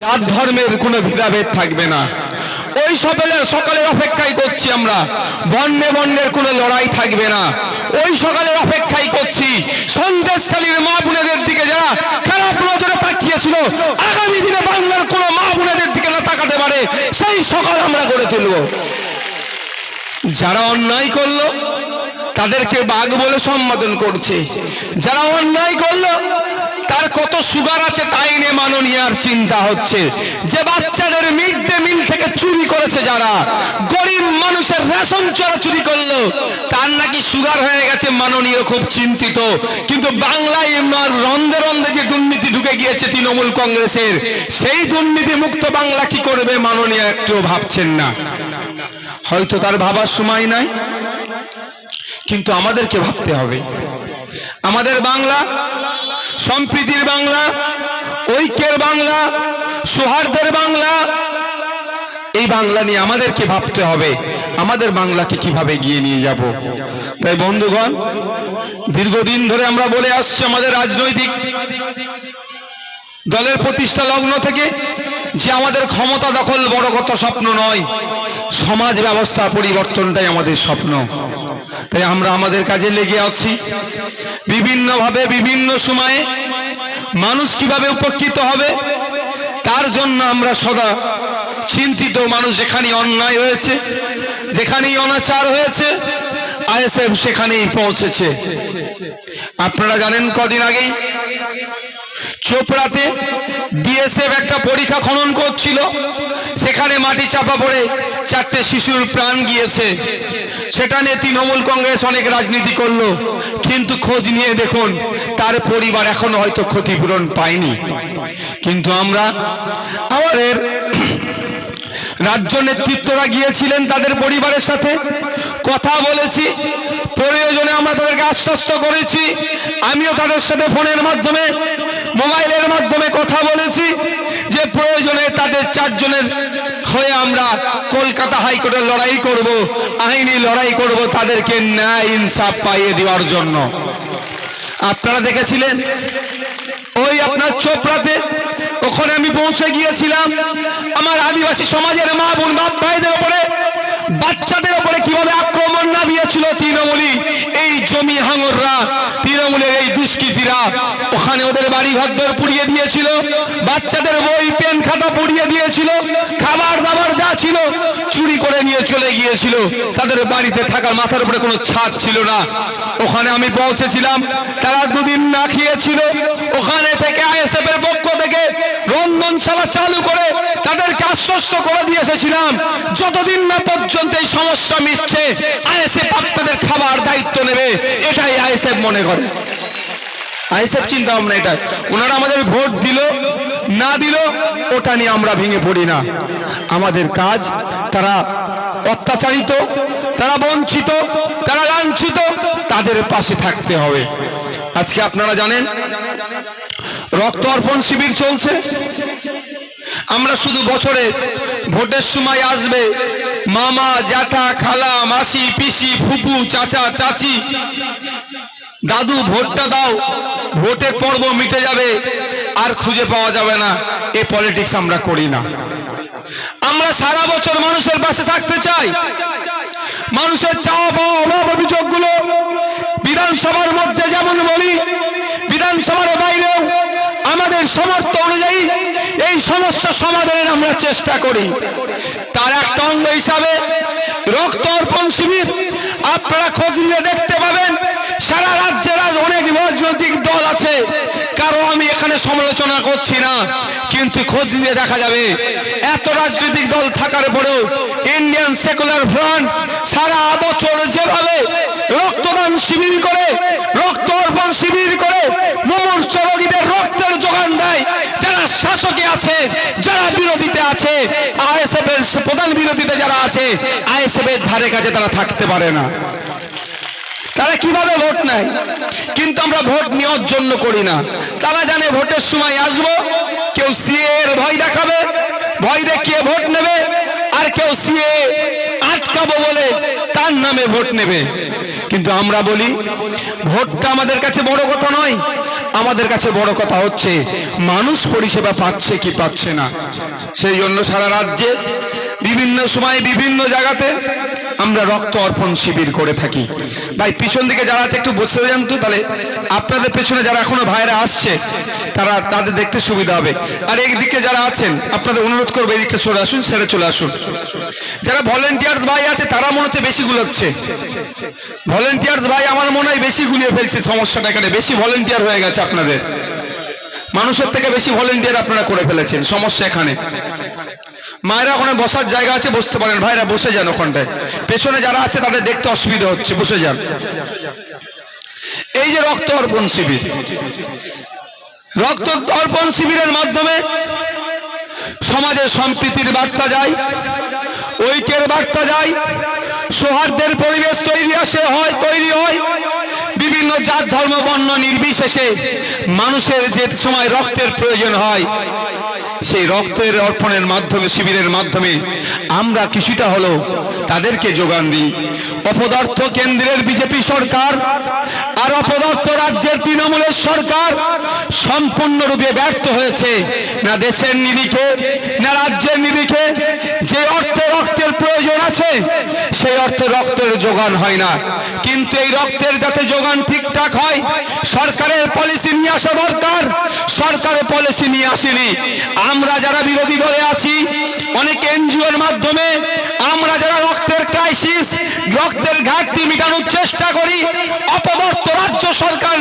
জাত ধর্মের কোনো ভেদাভেদ থাকবে না। ওই সকালের অপেক্ষাই করছি আমরা, বর্ণে বর্ণের কোনো লড়াই থাকবে না। ওই সকালের অপেক্ষাই করছি সন্দেশখালীর মা বোনেদের দিকে যারা খারাপ নজরে তাকিয়েছিল, আগামী দিনে বাংলার কোনো মা বোনেদের দিকে না তাকাতে পারে সেই সকাল আমরা গড়ে তুলব। যারা অন্যায় করলো তাদেরকে বাঘ বলে সম্বোধন করছে, যারা অন্যায় করলো তার কত সুগার আছে তাই নিয়ে মাননীয়ার চিন্তা হচ্ছে। যে বাচ্চাদের মিড ডে মিল থেকে চুরি করেছে, যারা গরিব মানুষের রেশন চুরি করলো, তার নাকি সুগার হয়ে গেছে, মাননীয় খুব চিন্তিত। কিন্তু বাংলায় রন্ধে রন্ধে যে দুর্নীতি ঢুকে গিয়েছে তৃণমূল কংগ্রেসের, সেই দুর্নীতি মুক্ত বাংলা কি করবে মাননীয় একটু ভাবছেন না। হয়তো তার ভাবার সময় নাই, কিন্তু আমাদেরকে ভাবতে হবে। আমাদের বাংলা সম্প্রীতির বাংলা, ঐক্যের বাংলা, সৌহার্দ্যের বাংলা, এই বাংলা নিয়ে আমাদেরকে ভাবতে হবে আমাদের বাংলাকে কিভাবে এগিয়ে নিয়ে যাব। তাই বন্ধুগণ, দীর্ঘদিন ধরে আমরা বলে আসছি আমাদের রাজনৈতিক দলের প্রতিষ্ঠা লগ্ন থেকে যে আমাদের ক্ষমতা দখল বড় কথা স্বপ্ন নয়, সমাজ ব্যবস্থা পরিবর্তনটাই আমাদের স্বপ্ন। তাই আমরা আমাদের কাজে লেগে আছি, বিভিন্নভাবে বিভিন্ন সময়ে মানুষ কিভাবে উপকৃত হবে তার জন্য আমরা সদা চিন্তিত। মানুষ যেখানে অন্যায় হয়েছে, যেখানেই অনাচার হয়েছে, আইএসএফ সেখানেই পৌঁছেছে। আপনারা জানেন কদিন আগেই চোপড়াতে বিএসএফ একটা পরীক্ষা খনন করছিল, সেখানে মাটি চাপা পড়ে 4টে শিশুর প্রাণ গিয়েছে। সেটা নিয়ে তৃণমূল কংগ্রেস অনেক রাজনীতি করলো, কিন্তু খোঁজ নিয়ে দেখুন তার পরিবার এখনো হয়তো ক্ষতিপূরণ পায়নি। কিন্তু আমরা আমাদের রাজ্য নেতৃত্বরা গিয়েছিলেন, তাদের পরিবারের সাথে কথা বলেছি, প্রয়োজনে আমরা তাদেরকে আশ্বস্ত করেছি। আমিও তাদের সাথে ফোনের মাধ্যমে, মোবাইলের মাধ্যমে কথা বলেছি যে প্রয়োজনে তাদের 4 জনের হয়ে আমরা কলকাতা হাইকোর্টের লড়াই করব, আইনি লড়াই করব তাদেরকে ন্যায় ইনসাফ পাইয়ে দেওয়ার জন্য। আপনারা দেখেছিলেন ওই আপনার চোপড়াতে, ওখানে আমি পৌঁছে গিয়েছিলাম। আমার আদিবাসী সমাজের মা বোন বাপ ভাইদের উপরে, বাচ্চাদের উপরে কিভাবে আক্রমণ নামিয়েছিল তৃণমূলী এই জমি হাঙররা, তৃণমূলের এই দুষ্কৃতীরা। ওখানে ওদের বাড়ি ঘরদর পুড়িয়ে দিয়েছিল, বাচ্চাদের বই পেন খাতা পুড়িয়ে দিয়েছিল, খাবার দাবার যা ছিল চুরি করে নিয়ে চলে গিয়েছিল। তাদের বাড়িতে থাকার মাথার উপরে কোনো ছাদ ছিল না। ওখানে আমি পৌঁছেছিলাম, তারা 2 দিন না খেয়েছিল। ওখানে থেকে আইএসএফ এর পক্ষ থেকে রন্ধনশালা চালু করে তাদেরকে আশ্বস্ত করে দিয়ে এসেছিলাম, যতদিন না পর্যন্ত এই সমস্যা মিটছে আইএসএফ আপনাদের খাবার দায়িত্ব নেবে। এটাই আইএসএফ মনে করে, আইএসএফ চিন্তা ভাবনা এটা। ওনারা আমাদের ভোট দিল না দিল ওটা নিয়ে আমরা ভেঙে পড়ি না। আমাদের কাজ তারা অত্যাচারিত, তারা বঞ্চিত, তারা লাঞ্ছিত, তাদের পাশে থাকতে হবে। আজকে আপনারা জানেন রক্ত অর্পণ শিবির চলছে। আমরা শুধু বছরে ভোটের সময় আসবে মামা, জ্যাঠা, খালা, মাসি, পিসি, ফুপু, চাচা, চাচি, দাদু ভোটটা দাও, ভোটের পর্ব মিটে যাবে, আর খুঁজে পাওয়া যাবে না, এই পলিটিক্স আমরা করি না। আমরা সারা বছর মানুষের পাশে থাকতে চাই। মানুষের চাওয়া পাওয়া অভাব অভিযোগগুলো বিধানসভার মধ্যে যেমন বলি, বিধানসভার বাইরেও আমাদের সামর্থ্য অনুযায়ী এই সমস্যা সমাধানের আমরা চেষ্টা করি। তার একটা অঙ্গ হিসাবে রক্ত অর্পণ শিবির আপনারা খোঁজ নিয়ে দেখতে পাবেন। সারা রাজ্যের অনেক রাজনৈতিক দল আছে, কারো আমি এখানে সমালোচনা করছি না, কিন্তু খোঁজ নিয়ে দেখা যাবে এত রাজনৈতিক দল থাকার পরেও ইন্ডিয়ান সেকুলার ফ্রন্ট সারা বছর যেভাবে রক্তদান শিবির করে, রক্ত অর্পণ শিবির করে মুমূর্ষু রোগীদের রক্তের যোগান দেয়, যারা শাসকে আছে, যারা বিরোধীতে আছে, আইএসএফ এর প্রধান বিরোধীতে যারা আছে, আইএসএফ এর ধারে কাছে তারা থাকতে পারে না। তারা কিভাবে ভোট নেয়, কিন্তু আমরা ভোট নেওয়ার জন্য করি না। তারা জানে ভোটের সময় আসবো, কেউ সিএ এর ভয় দেখাবে, ভয় দেখিয়ে ভোট নেবে, আর কেউ সিএ আটকাবো বলে তার নামে ভোট নেবে। কিন্তু আমরা বলি ভোটটা আমাদের কাছে বড় কথা নয়, আমাদের কাছে বড় কথা হচ্ছে মানুষ পরিষেবা পাচ্ছে কি পাচ্ছে না। সেই জন্য সারা রাজ্যে বিভিন্ন সময় বিভিন্ন জায়গাতে আমরা রক্ত অর্পণ শিবির করে থাকি। ভাই পিছন দিকে যারা আছে একটু বসে যান তো, তাহলে আপনাদের পেছনে যারা এখনো ভাইরা আসছে তারা তাদের দেখতে সুবিধা হবে। আর এই দিকে যারা আছেন আপনাদের অনুরোধ করবো এই দিকটা চলে আসুন, সেরে চলে আসুন। যারা ভলেন্টিয়ার্স ভাই আছে তারা মনে হচ্ছে বেশি গুলোচ্ছে। ভলেন্টিয়ার্স ভাই আমার মনে হয় বেশি গুলিয়ে ফেলছে, সমস্যাটা এখানে বেশি ভলেন্টিয়ার হয়ে গেছে আপনাদের, মানুষের থেকে বেশি ভলেন্টিয়ার আপনারা করে ফেলেছেন, সমস্যা এখানে। মায়েরা ওখানে বসার জায়গা আছে, বসতে পারেন, ভাইরা বসে যান ওখানটায়। পেছনে যারা আছে তাদের দেখতে অসুবিধা হচ্ছে, বসে যান। এই যে রক্ত অর্পণ শিবির, রক্ত অর্পণ শিবিরের মাধ্যমে সমাজে সম্প্রীতির বার্তা যায়, ঐক্যের বার্তা যায়, সৌহার্দ্যের পরিবেশ তৈরি হয়। বিভিন্ন জাত ধর্ম বর্ণ নির্বিশেষে মানুষের যে সময় রক্তের প্রয়োজন হয় সেই রক্তের অর্পণের মাধ্যমে, শিবিরের মাধ্যমে আমরা কিছুটা হলেও তাদেরকে যোগান দিই। অপদার্থ কেন্দ্রের বিজেপি সরকার আর অপদার্থ রাজ্যের তৃণমূলের সরকার সম্পূর্ণরূপে ব্যর্থ হয়েছে, না দেশের নিরিখে না রাজ্যের নিরিখে। যে অর্থে রক্তের প্রয়োজন আছে সেই অর্থে রক্তের যোগান হয় না। কিন্তু এই রক্তের যাতে যোগান ঠিকঠাক হয় সরকারের পলিসি নিয়ে আসা দরকার। সরকারের পলিসি নিয়ে আসেনি। আমরা যারা বিরোধী দলে আছি, অনেক এনজিওর মাধ্যমে আমরা যারা রক্তের ক্রাইসিস, রক্তের ঘাটতি মেটানোর চেষ্টা করি, অপদার্থ রাজ্য সরকার